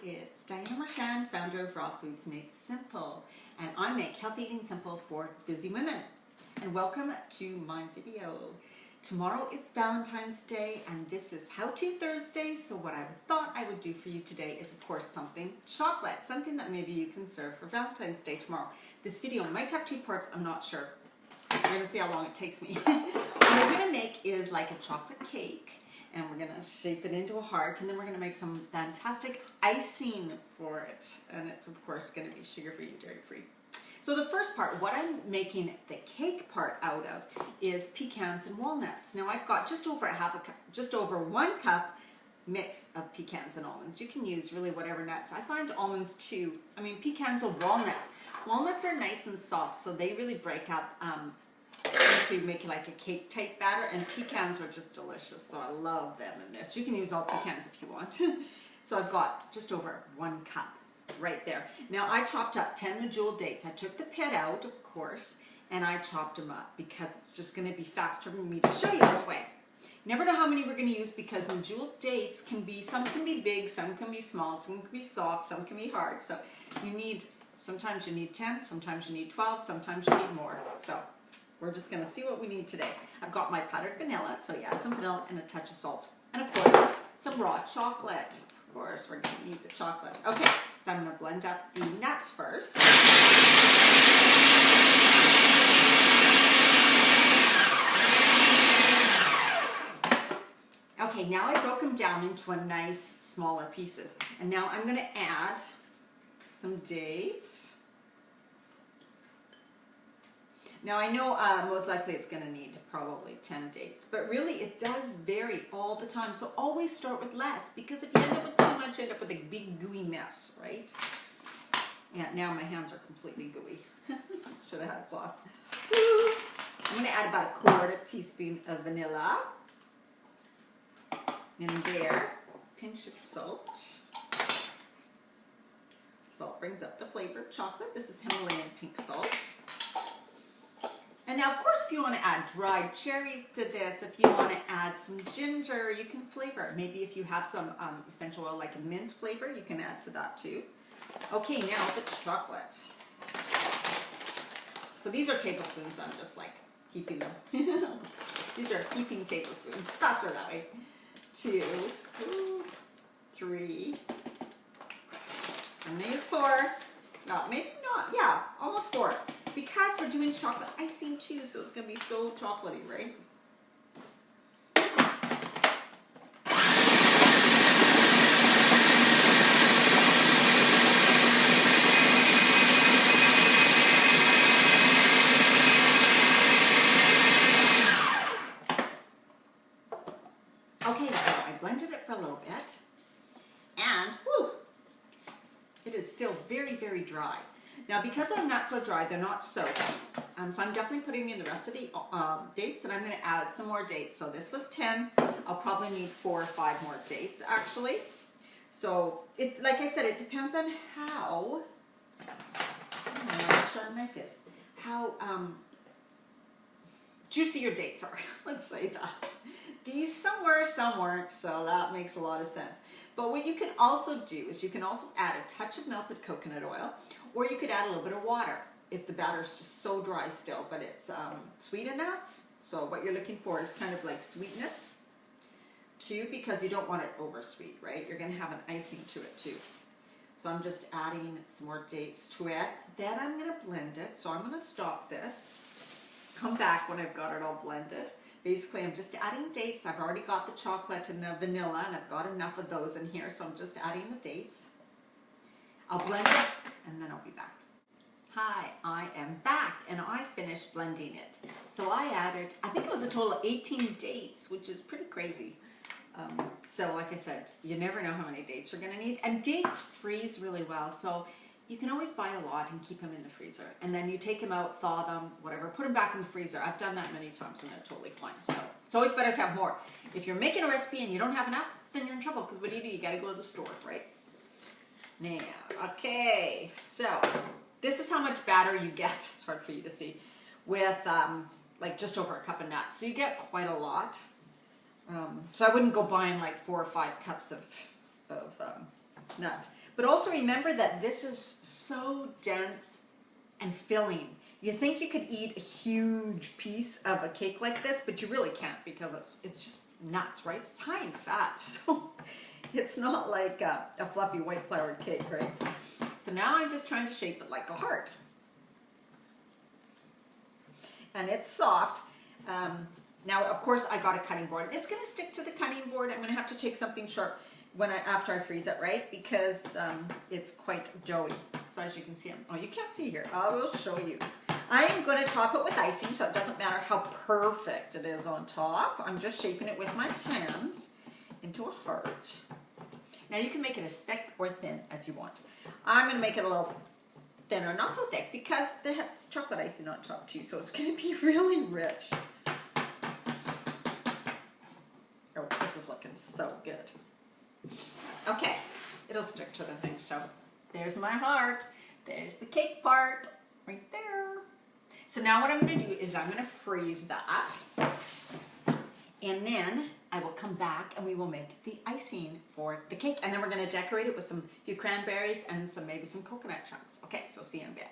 it's Diana Marchand, founder of Raw Foods Made Simple, and I make healthy eating simple for busy women. And welcome to my video. Tomorrow is Valentine's Day, and this is How To Thursday. So what I thought I would do for you today is, of course, something chocolate, something that maybe you can serve for Valentine's Day tomorrow. This video might have 2 parts, I'm not sure. We're gonna see how long it takes me. What we're gonna make is like a chocolate cake, and we're gonna shape it into a heart, and then we're gonna make some fantastic icing for it. And it's of course gonna be sugar-free, dairy-free. So the first part, what I'm making the cake part out of, is pecans and walnuts. Now I've got just over 1 cup mix of pecans and almonds. You can use really whatever nuts. I find almonds too. I mean, pecans and walnuts. Walnuts are nice and soft, so they really break up into making like a cake type batter, and pecans are just delicious, so I love them in this. You can use all pecans if you want. So I've got just over 1 cup right there. Now I chopped up 10 medjool dates. I took the pit out, of course, and I chopped them up because it's just going to be faster for me to show you this way. Never know how many we're going to use because medjool dates can be, some can be big, some can be small, some can be soft, some can be hard. So you need, sometimes you need 10, sometimes you need 12, sometimes you need more. So we're just going to see what we need today. I've got my powdered vanilla, so you add some vanilla and a touch of salt. And of course, some raw chocolate. Of course, we're going to need the chocolate. Okay, so I'm going to blend up the nuts first. Okay, now I broke them down into a nice smaller pieces. And now I'm going to add some dates. Now I know most likely it's going to need probably 10 dates, but really it does vary all the time. So always start with less, because if you end up with too much, you end up with a big gooey mess, right? Yeah, now my hands are completely gooey. Should have had a cloth. I'm going to add about a 1/4 teaspoon of vanilla. In there, a pinch of salt. Salt brings up the flavor of chocolate. This is Himalayan pink salt. And now, of course, if you want to add dried cherries to this, if you want to add some ginger, you can flavor it. Maybe if you have some essential oil, like a mint flavor, you can add to that too. Okay, now the chocolate. So these are tablespoons. I'm just like heaping them. These are heaping tablespoons. Faster that way. 2, 3, and maybe it's 4. No, maybe not. Yeah, almost 4. Because we're doing chocolate icing too, so it's going to be so chocolatey, right? Okay, so I blended it for a little bit, and whew, it is still very, very dry. Now, because our nuts are dry, they're not soaked, so I'm definitely putting in the rest of the dates, and I'm going to add some more dates. So this was 10. I'll probably need 4 or 5 more dates, actually. So, like I said, it depends on how, sharpen my fist, how juicy your dates are. Let's say that. These some were, some weren't, so that makes a lot of sense. But what you can also do is you can also add a touch of melted coconut oil, or you could add a little bit of water if the batter is just so dry still, but it's sweet enough. So what you're looking for is kind of like sweetness too, because you don't want it over sweet, right? You're going to have an icing to it too. So I'm just adding some more dates to it. Then I'm going to blend it. So I'm going to stop this, come back when I've got it all blended. Basically, I'm just adding dates. I've already got the chocolate and the vanilla, and I've got enough of those in here, so I'm just adding the dates. I'll blend it, and then I'll be back. Hi, I am back, and I finished blending it. So I added, I think it was a total of 18 dates, which is pretty crazy. So like I said, you never know how many dates you're going to need. And dates freeze really well, so you can always buy a lot and keep them in the freezer. And then you take them out, thaw them, whatever, put them back in the freezer. I've done that many times, and they're totally fine. So it's always better to have more. If you're making a recipe and you don't have enough, then you're in trouble, because what do? You got to go to the store, right? Now, okay, so this is how much batter you get. It's hard for you to see, with like just over a cup of nuts. So you get quite a lot. So I wouldn't go buying like 4 or 5 cups of nuts. But also remember that this is so dense and filling. You think you could eat a huge piece of a cake like this, but you really can't because it's just nuts, right? It's high in fat, so it's not like a fluffy white floured cake, right? So now I'm just trying to shape it like a heart. And it's soft. Now, of course, I got a cutting board. It's going to stick to the cutting board. I'm going to have to take something sharp after I freeze it, right? Because it's quite doughy. So as you can see, you can't see here. I will show you. I am going to top it with icing, so it doesn't matter how perfect it is on top. I'm just shaping it with my hands into a heart. Now you can make it as thick or thin as you want. I'm going to make it a little thinner, not so thick, because there's chocolate icing on top too, so it's going to be really rich. Oh, this is looking so good. Okay, it'll stick to the thing, so there's my heart. There's the cake part, right there. So now what I'm going to do is I'm going to freeze that, and then I will come back and we will make the icing for the cake, and then we're going to decorate it with few cranberries and maybe some coconut chunks. Okay, so see you in a bit.